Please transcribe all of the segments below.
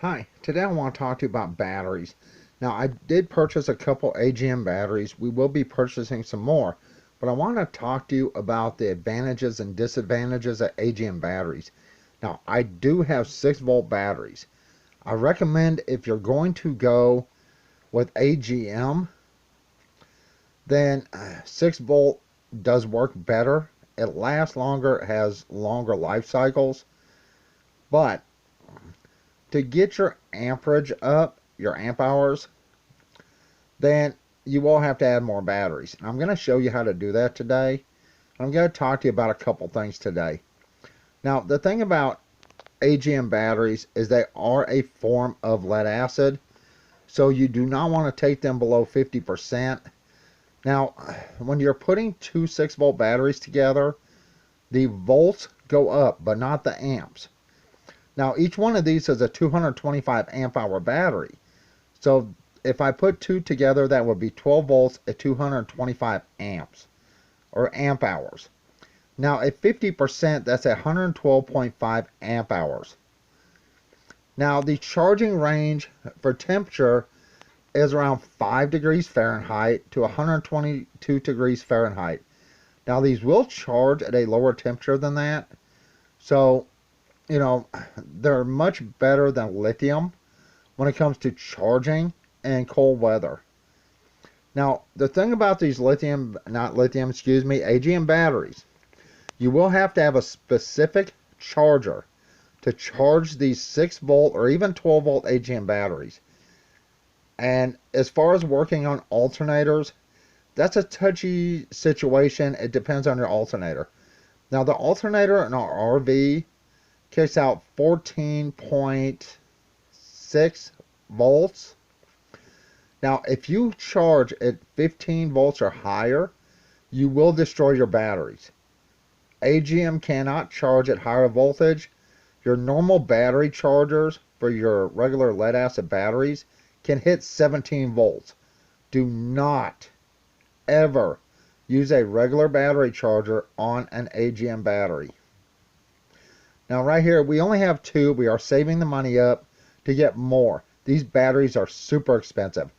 Hi, today I want to talk to you about batteries. Now, I did purchase a couple AGM batteries. We will be purchasing some more, but I want to talk to you about the advantages and disadvantages of AGM batteries. Now, I do have 6-volt batteries. I recommend if you're going to go with AGM, then 6-volt does work better. It lasts longer, it has longer life cycles, but to get your amperage up, your amp hours, then you will have to add more batteries. I'm going to show you how to do that today. I'm going to talk to you about a couple things today. Now, the thing about AGM batteries is they are a form of lead acid, so you do not want to take them below 50%. Now, when you're putting two 6-volt batteries together, the volts go up, but not the amps. Now, each one of these is a 225 amp hour battery. So if I put two together, that would be 12 volts at 225 amps or amp hours. Now at 50%, that's 112.5 amp hours. Now the charging range for temperature is around 5 degrees Fahrenheit to 122 degrees Fahrenheit. Now these will charge at a lower temperature than that. So, they're much better than lithium when it comes to charging and cold weather. Now, the thing about these AGM batteries, you will have to have a specific charger to charge these 6-volt or even 12-volt AGM batteries. And as far as working on alternators, that's a touchy situation. It depends on your alternator. Now, the alternator in our RV kicks out 14.6 volts. Now, if you charge at 15 volts or higher, you will destroy your batteries. AGM cannot charge at higher voltage. Your normal battery chargers for your regular lead acid batteries can hit 17 volts. Do not ever use a regular battery charger on an AGM battery. Now right here, we only have two. We are saving the money up to get more. These batteries are super expensive.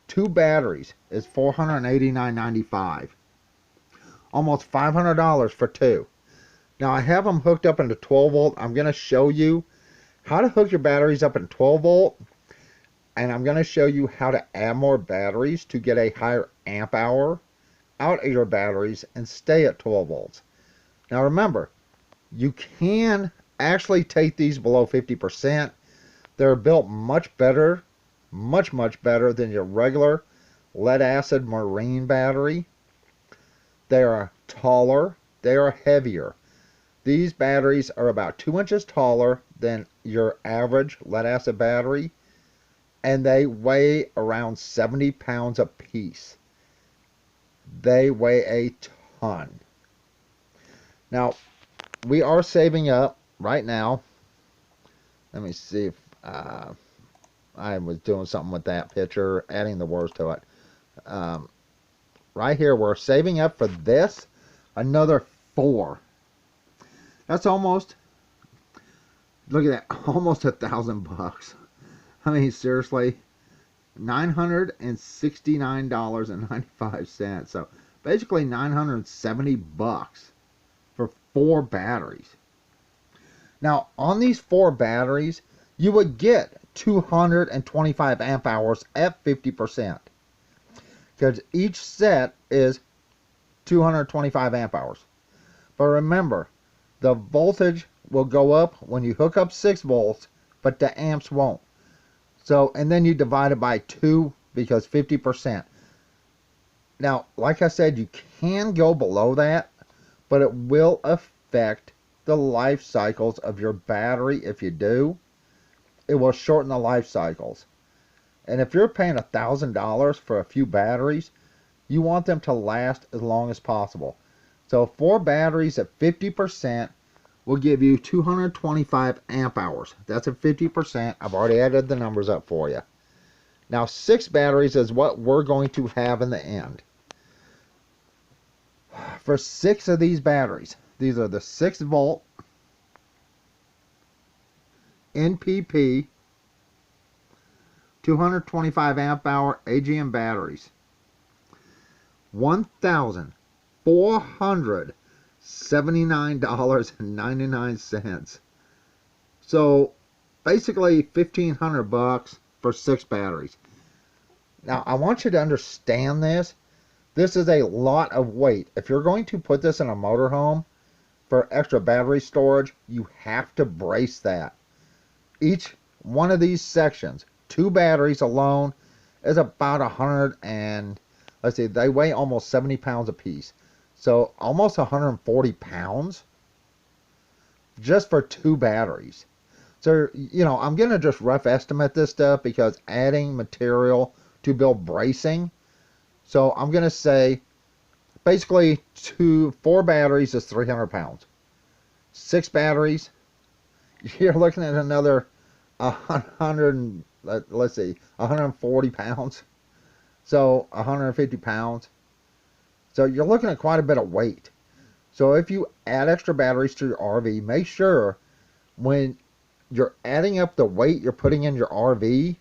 Two batteries is $489.95. Almost $500 for two. Now I have them hooked up into 12 volt. I'm going to show you how to hook your batteries up in 12 volt. And I'm going to show you how to add more batteries to get a higher amp hour out of your batteries and stay at 12 volts. Now remember, you can actually take these below 50%. They're built much better, much better than your regular lead acid marine battery. They are taller, they are heavier. These batteries are about 2 inches taller than your average lead acid battery, and they weigh around 70 pounds a piece. They weigh a ton. Now, we are saving up right now. Let me see if I was doing something with that picture, adding the words to it. Right here, we're saving up for this another 4. That's almost, look at that, almost $1,000. I mean, seriously, $969.95. So basically $970 for 4 batteries. Now, on these 4 batteries, you would get 225 amp hours at 50%. Because each set is 225 amp hours. But remember, the voltage will go up when you hook up 6 volts, but the amps won't. So, and then you divide it by 2 because 50%. Now, like I said, you can go below that, but it will affect the life cycles of your battery. If you do, it will shorten the life cycles. And if you're paying $1,000 for a few batteries, you want them to last as long as possible. So 4 batteries at 50% will give you 225 amp hours. That's at 50%. I've already added the numbers up for you. Now 6 batteries is what we're going to have in the end. For 6 of these batteries, these are the 6 volt NPP 225 amp hour AGM batteries. $1,479.99. So basically $1,500 for 6 batteries. Now I want you to understand this. This is a lot of weight. If you're going to put this in a motorhome for extra battery storage, you have to brace that. Each one of these sections, 2 batteries alone, is about 100 and, let's see, they weigh almost 70 pounds apiece. So almost 140 pounds just for 2 batteries. So, you know, I'm going to just rough estimate this stuff because adding material to build bracing. So I'm going to say basically 4 batteries is 300 pounds. 6 batteries, you're looking at another 100, let's see, 140 pounds. So 150 pounds. So you're looking at quite a bit of weight. So if you add extra batteries to your RV, make sure when you're adding up the weight you're putting in your RV,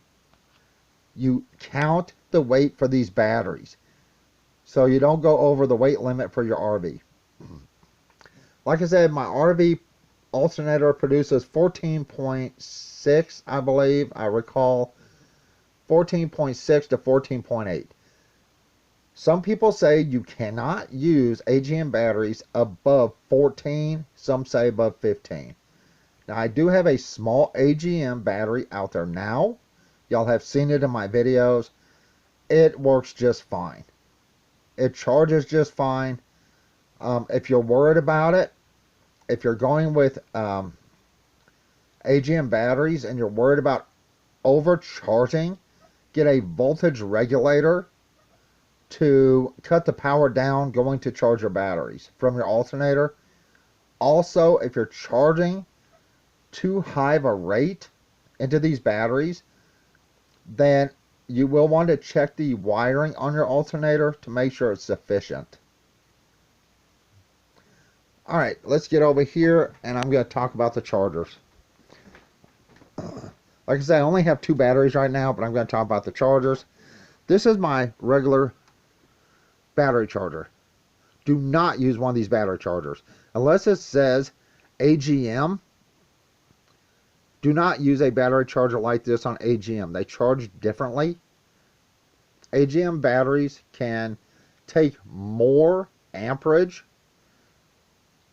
you count the weight for these batteries so you don't go over the weight limit for your RV. Like I said, my RV alternator produces 14.6, I believe, I recall, 14.6 to 14.8. Some people say you cannot use AGM batteries above 14, some say above 15. Now I do have a small AGM battery out there now. Y'all have seen it in my videos. It works just fine. It charges just fine. If you're worried about it, if you're going with AGM batteries and you're worried about overcharging, get a voltage regulator to cut the power down going to charge your batteries from your alternator. Also, if you're charging too high of a rate into these batteries, then you will want to check the wiring on your alternator to make sure it's sufficient. Alright, let's get over here and I'm going to talk about the chargers. Like I said, I only have 2 batteries right now, but I'm going to talk about the chargers. This is my regular battery charger. Do not use one of these battery chargers. Unless it says AGM, do not use a battery charger like this on AGM. They charge differently. AGM batteries can take more amperage,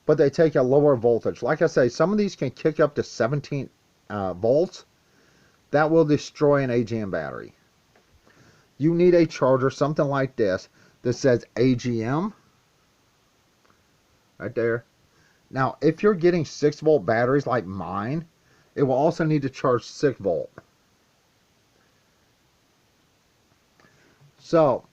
but they take a lower voltage. Like I say, some of these can kick up to 17 volts. That will destroy an AGM battery. You need a charger, something like this, that says AGM. Right there. Now, if you're getting 6-volt batteries like mine, it will also need to charge 6-volt. So,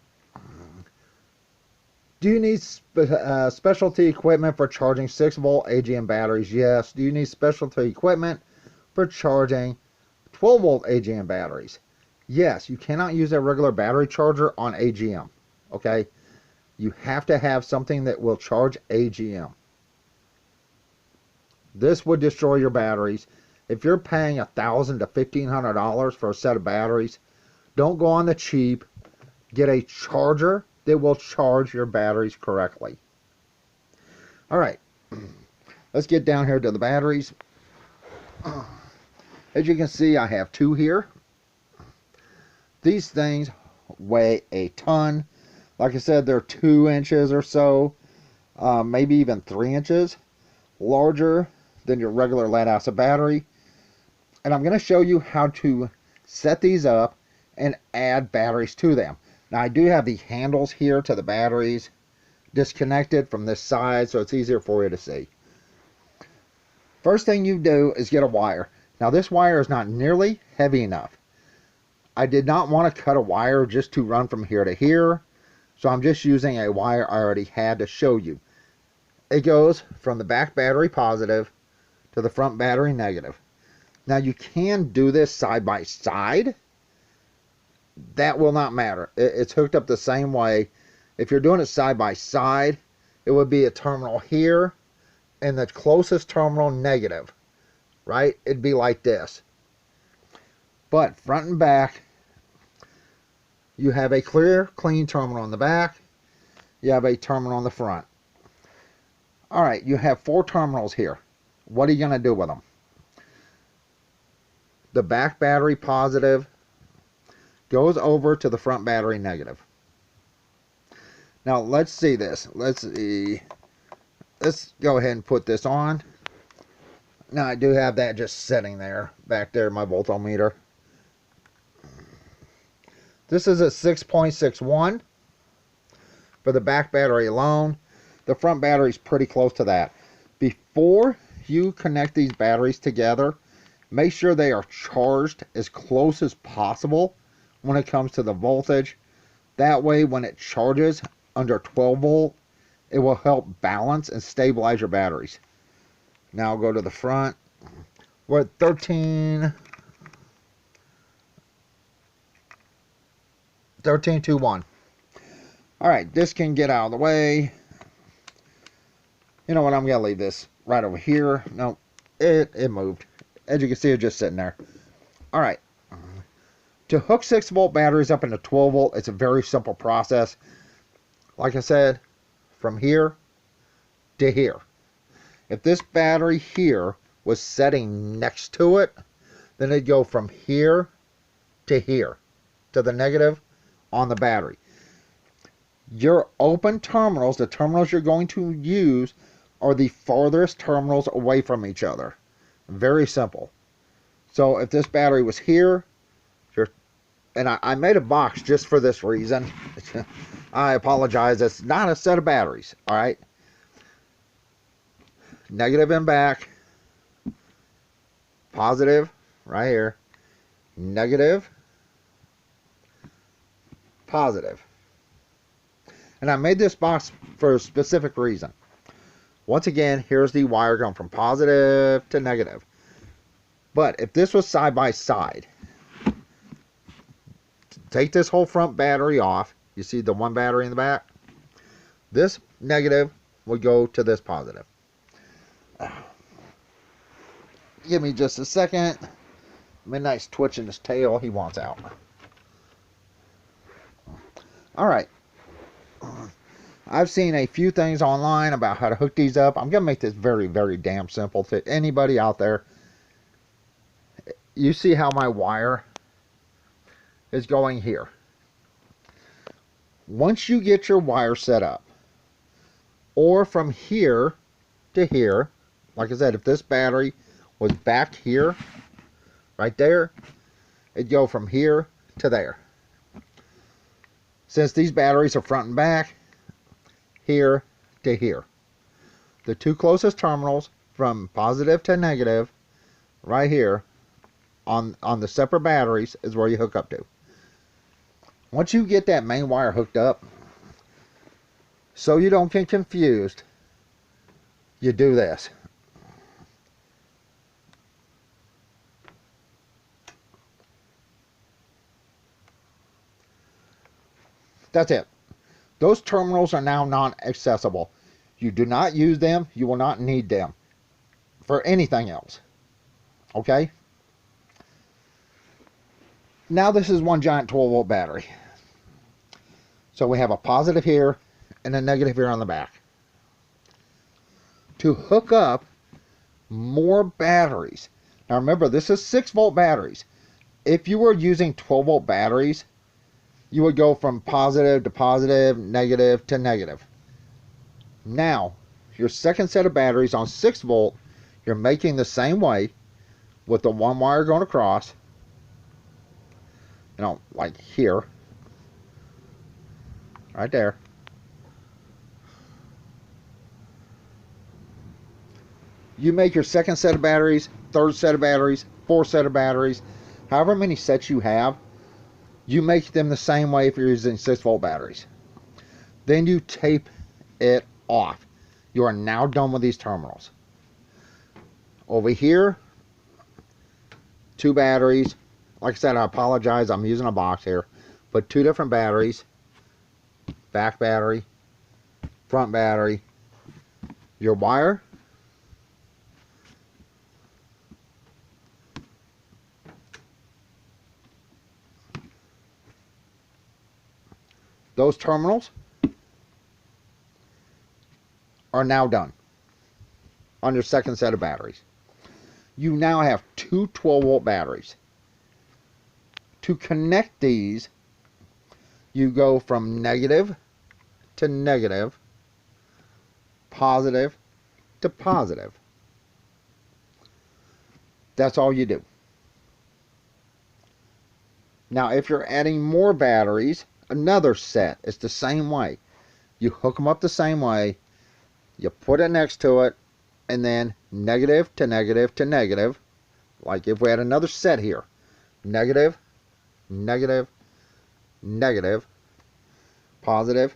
do you need specialty equipment for charging 6-volt AGM batteries? Yes. Do you need specialty equipment for charging 12-volt AGM batteries? Yes. You cannot use a regular battery charger on AGM. Okay? You have to have something that will charge AGM. This would destroy your batteries. If you're paying $1,000 to $1,500 for a set of batteries, don't go on the cheap. Get a charger that will charge your batteries correctly. Alright, let's get down here to the batteries. As you can see, I have 2 here. These things weigh a ton. Like I said, they're 2 inches or so, maybe even 3 inches larger than your regular lead acid battery. And I'm going to show you how to set these up and add batteries to them. Now I do have the handles here to the batteries disconnected from this side, so it's easier for you to see. First thing you do is get a wire. Now this wire is not nearly heavy enough. I did not want to cut a wire just to run from here to here, so I'm just using a wire I already had to show you. It goes from the back battery positive to the front battery negative. Now you can do this side by side. That will not matter. It's hooked up the same way. If you're doing it side by side, it would be a terminal here and the closest terminal negative, right? It'd be like this. But front and back, You have a clear, clean terminal in the back. You have a terminal in the front. All right, you have 4 terminals here. What are you going to do with them? The back battery positive goes over to the front battery negative. Now let's see this. Let's go ahead and put this on. Now I do have that just sitting there, back there, my voltometer. This is a 6.61 for the back battery alone. The front battery is pretty close to that. Before you connect these batteries together, make sure they are charged as close as possible when it comes to the voltage. That way, when it charges under 12 volt, it will help balance and stabilize your batteries. Now I'll go to the front. We're at 13.21. Alright, this can get out of the way. You know what, I'm going to leave this right over here. No, it moved. As you can see, it's just sitting there. Alright. To hook 6 volt batteries up into 12 volt, it's a very simple process. Like I said, from here to here. If this battery here was setting next to it, then it'd go from here to here, to the negative on the battery. Your open terminals, the terminals you're going to use, are the farthest terminals away from each other. Very simple. So if this battery was here, and I made a box just for this reason. I apologize. It's not a set of batteries. Alright. Negative and back. Positive. Right here. Negative. Positive. And I made this box for a specific reason. Once again, here's the wire going from positive to negative. But if this was side by side, take this whole front battery off. You see the one battery in the back? This negative would go to this positive. Give me just a second. Midnight's twitching his tail. He wants out. Alright. I've seen a few things online about how to hook these up. I'm going to make this very, very damn simple to anybody out there. You see how my wire is going here. Once you get your wire set up, or from here to here, like I said, if this battery was back here, right there, it'd go from here to there. Since these batteries are front and back, here to here. The 2 closest terminals from positive to negative, right here, on the separate batteries, is where you hook up to. Once you get that main wire hooked up, so you don't get confused, you do this. That's it. Those terminals are now non-accessible. You do not use them. You will not need them for anything else. Okay? Now this is one giant 12 volt battery. So we have a positive here and a negative here on the back. To hook up more batteries. Now remember, this is 6 volt batteries. If you were using 12 volt batteries, you would go from positive to positive, negative to negative. Now, your second set of batteries on 6 volt, you're making the same way with the one wire going across. You know, like here. Right there. You make your second set of batteries, third set of batteries, fourth set of batteries, however many sets you have, you make them the same way if you're using 6 volt batteries. Then you tape it off. You are now done with these terminals. Over here, 2 batteries. Like I said, I apologize, I'm using a box here. But 2 different batteries. Back battery, front battery. Your wire. those terminals are now done on your second set of batteries. You now have two 12-volt batteries. To connect these, you go from negative to negative, positive to positive. That's all you do. Now, if you're adding more batteries, another set, it's the same way. You hook them up the same way, you put it next to it, and then negative to negative to negative. Like if we had another set here, negative, negative, negative, positive,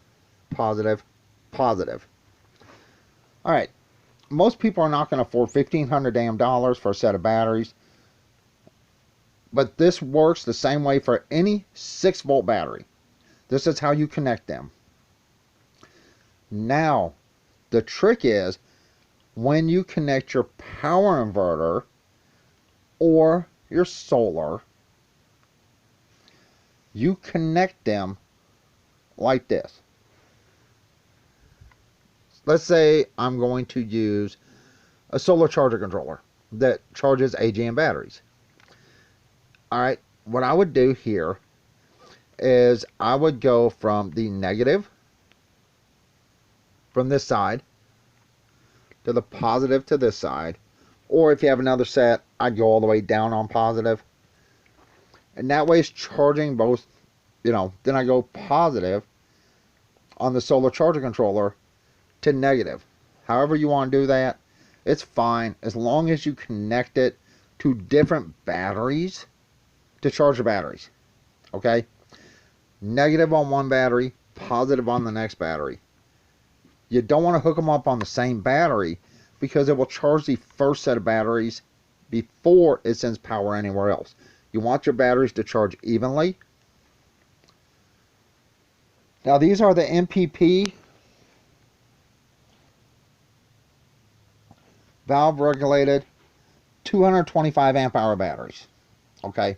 positive, positive. All right, most people are not going to afford $1,500 damn dollars for a set of batteries, but this works the same way for any 6-volt battery. This is how you connect them. Now, the trick is when you connect your power inverter or your solar, you connect them like this. Let's say I'm going to use a solar charger controller that charges AGM batteries. Alright, what I would do here is I would go from the negative from this side to the positive to this side, or if you have another set, I'd go all the way down on positive, and that way it's charging both, then I go positive on the solar charger controller to negative. However you want to do that, it's fine as long as you connect it to different batteries to charge the batteries. Okay, negative on one battery, positive on the next battery. You don't want to hook them up on the same battery because it will charge the first set of batteries before it sends power anywhere else. You want your batteries to charge evenly. Now these are the MPP valve regulated 225 amp hour batteries. Okay.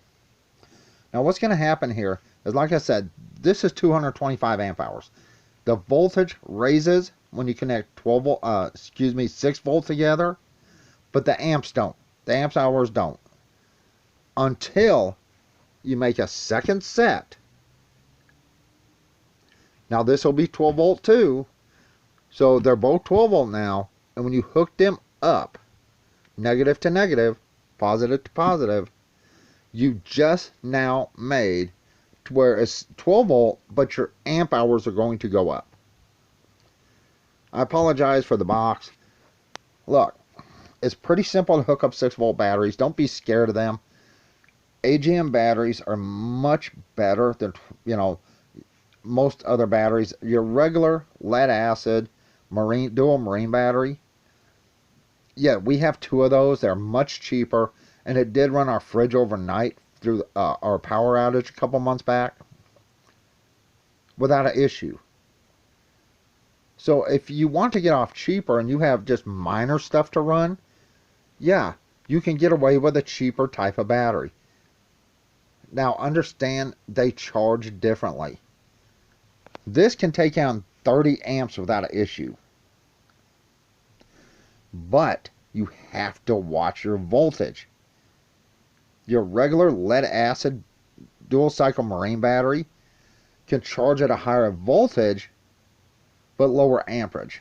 Now what's going to happen here is, like I said, this is 225 amp hours. The voltage raises when you connect 6 volts together, but the amps don't. The amps hours don't. Until you make a second set. Now this will be 12 volt too. So they're both 12 volt now. And when you hook them up, negative to negative, positive to positive, you just now made to where it's 12 volt, but your amp hours are going to go up. I apologize for the box. Look, it's pretty simple to hook up 6-volt batteries. Don't be scared of them. AGM batteries are much better than, most other batteries. Your regular lead acid dual marine battery, yeah, we have 2 of those. They're much cheaper, and it did run our fridge overnight through our power outage a couple months back without an issue. So if you want to get off cheaper and you have just minor stuff to run, yeah, you can get away with a cheaper type of battery. Now understand, they charge differently. This can take down 30 amps without an issue. But you have to watch your voltage. Your regular lead acid dual cycle marine battery can charge at a higher voltage but lower amperage.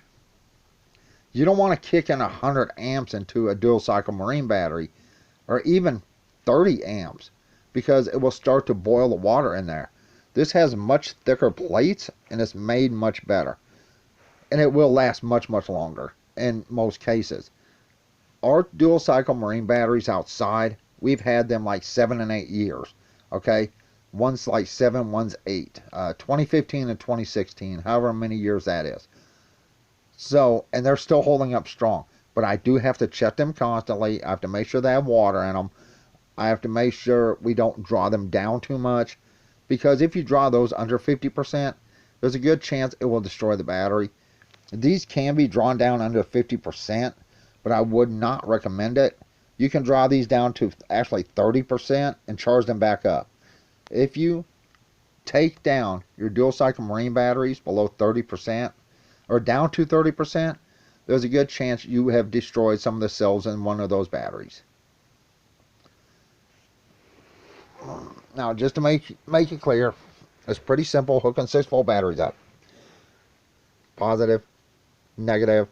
You don't want to kick in 100 amps into a dual cycle marine battery, or even 30 amps, because it will start to boil the water in there. This has much thicker plates and it's made much better, and it will last much longer in most cases. Our dual cycle marine batteries outside, we've had them like 7 and 8 years. Okay, one's like 7, one's 8. 2015 and 2016, however many years that is. So, and they're still holding up strong. But I do have to check them constantly. I have to make sure they have water in them. I have to make sure we don't draw them down too much, because if you draw those under 50%, there's a good chance it will destroy the battery. These can be drawn down under 50%, but I would not recommend it. You can draw these down to actually 30% and charge them back up. If you take down your dual cycle marine batteries below 30% or down to 30%, there's a good chance you have destroyed some of the cells in one of those batteries. Now, just to make it clear, it's pretty simple. Hooking 6-volt batteries up. Positive, negative.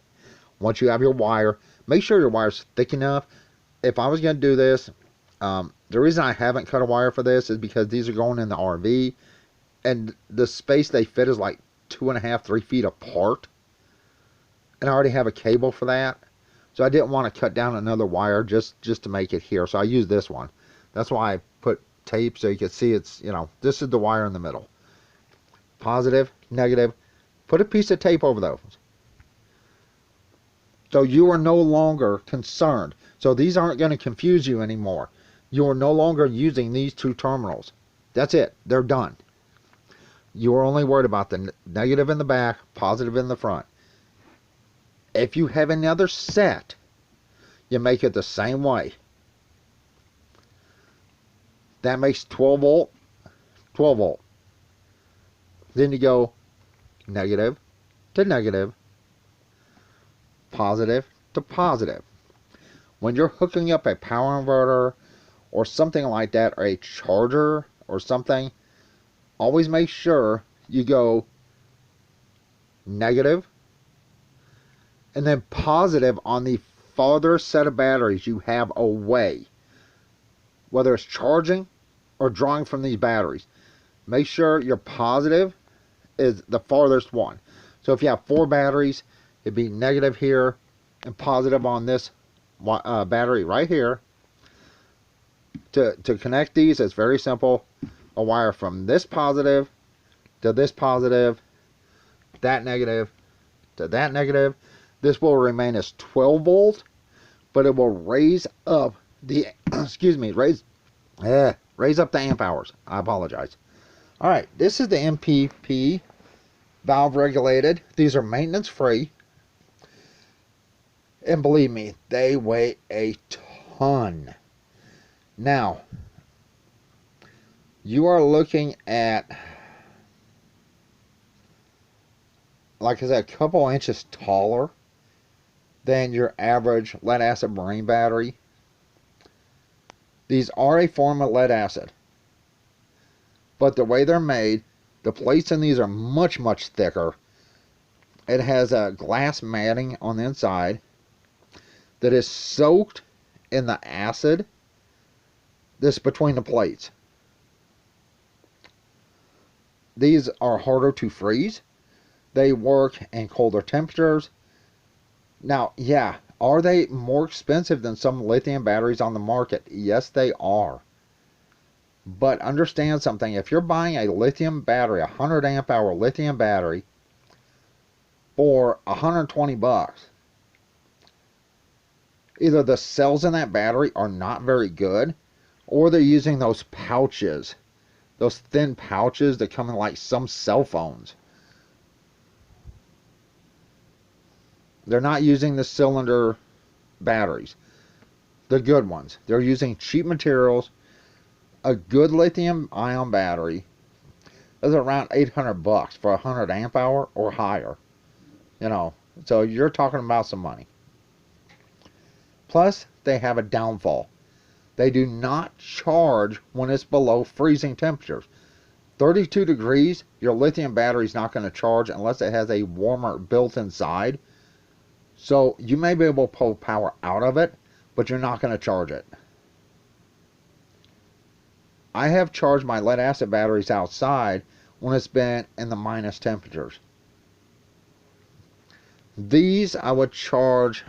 Once you have your wire, make sure your wire's thick enough. If I was going to do this, the reason I haven't cut a wire for this is because these are going in the RV, and the space they fit is like 2.5, 3 feet apart. And I already have a cable for that. So I didn't want to cut down another wire just to make it here. So I used this one. That's why I put tape so you can see it's, this is the wire in the middle. Positive, negative. Put a piece of tape over those. So you are no longer concerned. So these aren't going to confuse you anymore. You are no longer using these two terminals. That's it. They're done. You are only worried about the negative in the back, positive in the front. If you have another set, you make it the same way. That makes 12 volt, 12 volt. Then you go negative to negative, positive to positive. When you're hooking up a power inverter or something like that, or a charger or something, always make sure you go negative and then positive on the farther set of batteries you have away. Whether it's charging or drawing from these batteries, make sure your positive is the farthest one. So if you have 4 batteries, it'd be negative here and positive on this battery right here. To connect these, it's very simple. A wire from this positive to this positive, that negative to that negative. This will remain as 12 volt, but it will raise up the raise up the amp hours. I apologize. All right, this is the MPP valve regulated. These are maintenance free, and believe me, they weigh a ton. Now, you are looking at, like I said, a couple inches taller than your average lead acid marine battery. These are a form of lead acid, but the way they're made, the plates in these are much, much thicker. It has a glass matting on the inside that is soaked in the acid that's between the plates. These are harder to freeze. They work in colder temperatures. Now, yeah, are they more expensive than some lithium batteries on the market? Yes, they are. But understand something. If you're buying a lithium battery, a 100 amp hour lithium battery for 120 bucks, either the cells in that battery are not very good, or they're using those pouches, those thin pouches that come in like some cell phones. They're not using the cylinder batteries, the good ones. They're using cheap materials. A good lithium ion battery is around 800 bucks for 100 amp hour or higher. So you're talking about some money. Plus, they have a downfall. They do not charge when it's below freezing temperatures. 32 degrees, your lithium battery is not going to charge unless it has a warmer built inside. So you may be able to pull power out of it, but you're not going to charge it. I have charged my lead acid batteries outside when it's been in the minus temperatures. These I would charge,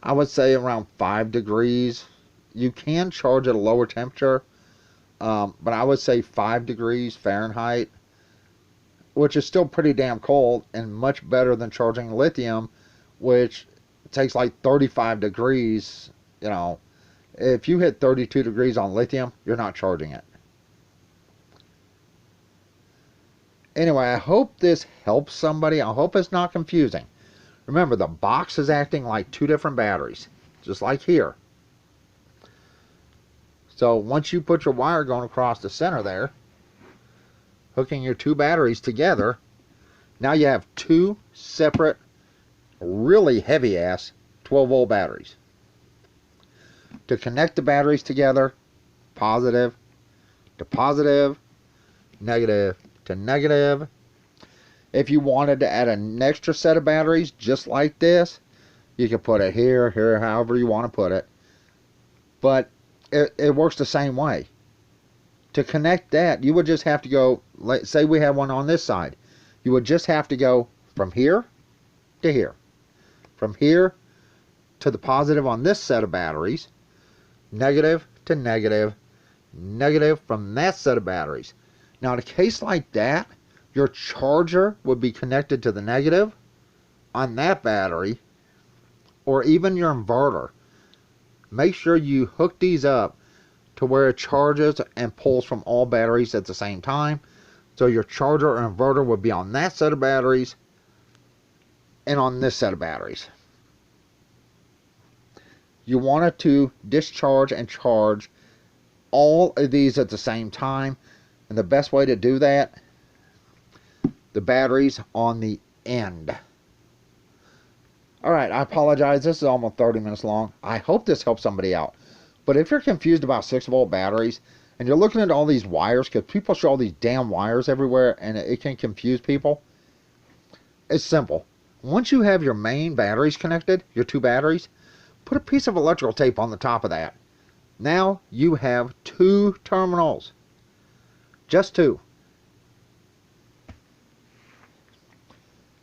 I would say around 5 degrees. You can charge at a lower temperature, but I would say 5 degrees Fahrenheit, which is still pretty damn cold and much better than charging lithium, which takes like 35 degrees. If you hit 32 degrees on lithium, you're not charging it. Anyway, I hope this helps somebody. I hope it's not confusing. Remember, the box is acting like 2 different batteries, just like here. So once you put your wire going across the center there, hooking your two batteries together, now you have two separate, really heavy ass 12-volt batteries. To connect the batteries together, positive to positive, negative to negative. If you wanted to add an extra set of batteries just like this, you can put it here, here, however you want to put it. But it works the same way. To connect that, you would just have to go, let's say we have one on this side. You would just have to go from here to here. From here to the positive on this set of batteries, negative to negative, negative from that set of batteries. Now in a case like that, your charger would be connected to the negative on that battery, or even your inverter. Make sure you hook these up to where it charges and pulls from all batteries at the same time. So your charger or inverter would be on that set of batteries and on this set of batteries. You want it to discharge and charge all of these at the same time. And the best way to do that, the batteries on the end. Alright, I apologize. This is almost 30 minutes long. I hope this helps somebody out. But if you're confused about 6-volt batteries, and you're looking at all these wires, because people show all these damn wires everywhere, and it can confuse people, it's simple. Once you have your main batteries connected, your two batteries, put a piece of electrical tape on the top of that. Now you have two terminals. Just two.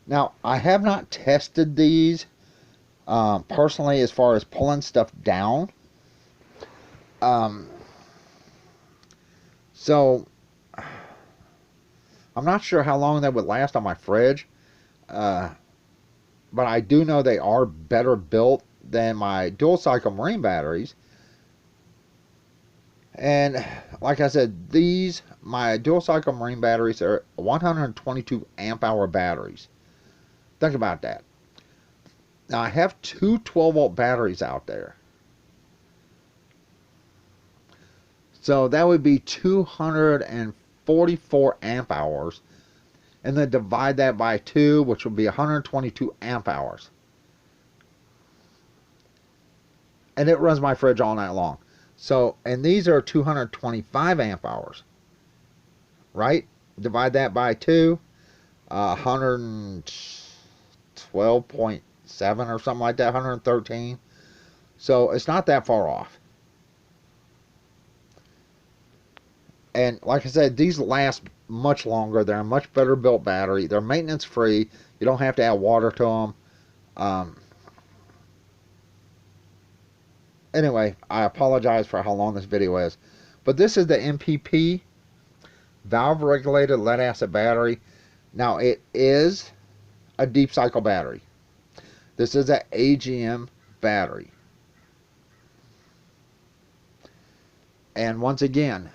Now, I have not tested these personally as far as pulling stuff down. So, I'm not sure how long that would last on my fridge. But I do know they are better built than my dual cycle marine batteries. And like I said, my dual cycle marine batteries are 122 amp hour batteries. Think about that. Now I have two 12-volt batteries out there. So that would be 244 amp hours. And then divide that by 2, which would be 122 amp hours. And it runs my fridge all night long. So, and these are 225 amp hours. Right? Divide that by 2. 112.7 or something like that. 113. So, it's not that far off. And like I said, these last much longer. They're a much better built battery. They're maintenance free. You don't have to add water to them. Anyway, I apologize for how long this video is. But this is the MPP valve regulated lead acid battery. Now it is a deep cycle battery. This is an AGM battery. And once again,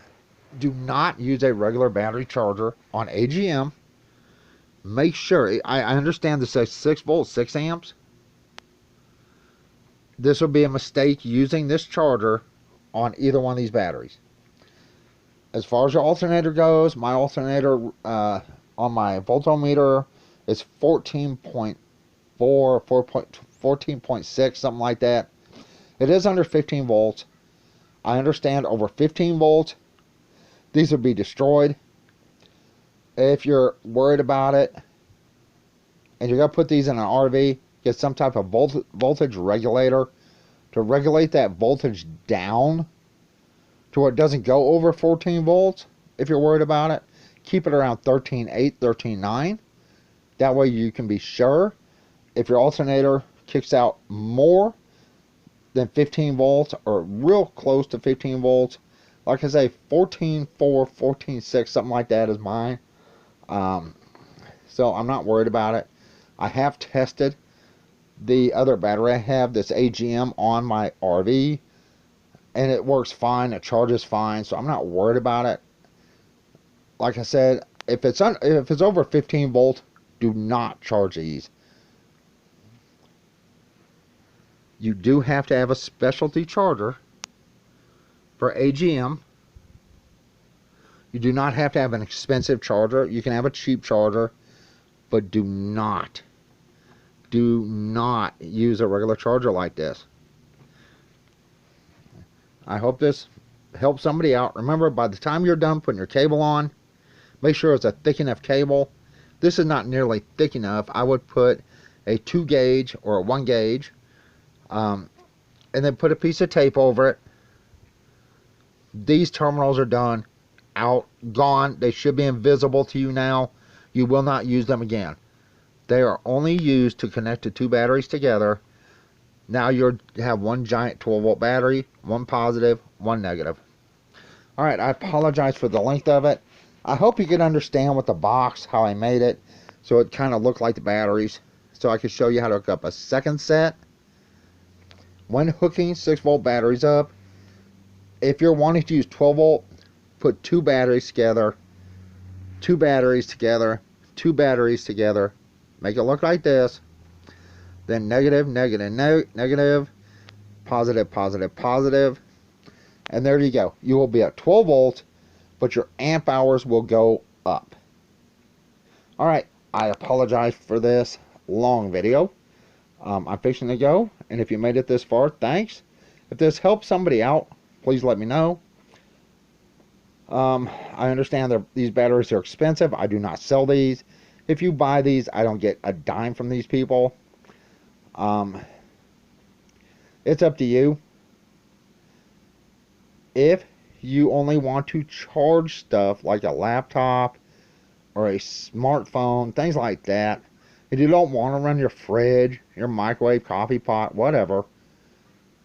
do not use a regular battery charger on AGM. Make sure, I understand this says 6 volts, 6 amps. This would be a mistake using this charger on either one of these batteries. As far as your alternator goes, my alternator on my voltometer is 14.4, 14.6, something like that. It is under 15 volts. I understand over 15 volts, these would be destroyed. If you're worried about it, and you're going to put these in an RV, get some type of voltage regulator to regulate that voltage down to where it doesn't go over 14 volts. If you're worried about it, keep it around 13.8, 13.9. That way you can be sure if your alternator kicks out more than 15 volts or real close to 15 volts, like I say, 14.4, 14.6, something like that is mine. So I'm not worried about it. I have tested the other battery I have, this AGM, on my RV, and it works fine. It charges fine, so I'm not worried about it. Like I said, if it's over 15 volts, do not charge these. You do have to have a specialty charger for AGM. You do not have to have an expensive charger. You can have a cheap charger, but do not use a regular charger like this. I hope this helps somebody out. Remember, by the time you're done putting your cable on, make sure it's a thick enough cable. This is not nearly thick enough. I would put a 2 gauge or a 1 gauge, and then put a piece of tape over it. These terminals are done, out, gone. They should be invisible to you now. You will not use them again. They are only used to connect the 2 batteries together. Now you have one giant 12-volt battery, one positive, one negative. Alright, I apologize for the length of it. I hope you can understand with the box how I made it, so it kind of looked like the batteries, so I can show you how to hook up a second set. When hooking 6-volt batteries up, if you're wanting to use 12-volt, put 2 batteries together, 2 batteries together, 2 batteries together. Make it look like this. Then negative, negative, negative, positive, positive, positive. And there you go. You will be at 12 volts, but your amp hours will go up. Alright, I apologize for this long video. I'm fixing to go, and if you made it this far, thanks. If this helps somebody out, please let me know. I understand that these batteries are expensive. I do not sell these. If you buy these, I don't get a dime from these people. It's up to you. If you only want to charge stuff like a laptop or a smartphone, things like that, if you don't want to run your fridge, your microwave, coffee pot, whatever,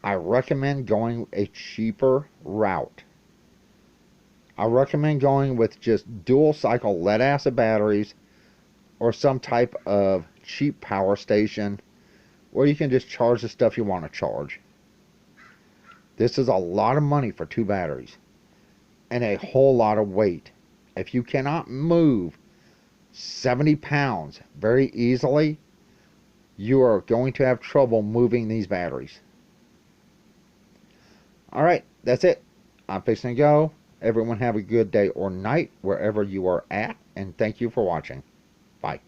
I recommend going a cheaper route. I recommend going with just dual cycle lead acid batteries or some type of cheap power station where you can just charge the stuff you want to charge. This is a lot of money for 2 batteries and a whole lot of weight. If you cannot move 70 pounds very easily, you are going to have trouble moving these batteries. Alright, that's it. I'm fixing to go. Everyone have a good day or night wherever you are at, and thank you for watching. Bye.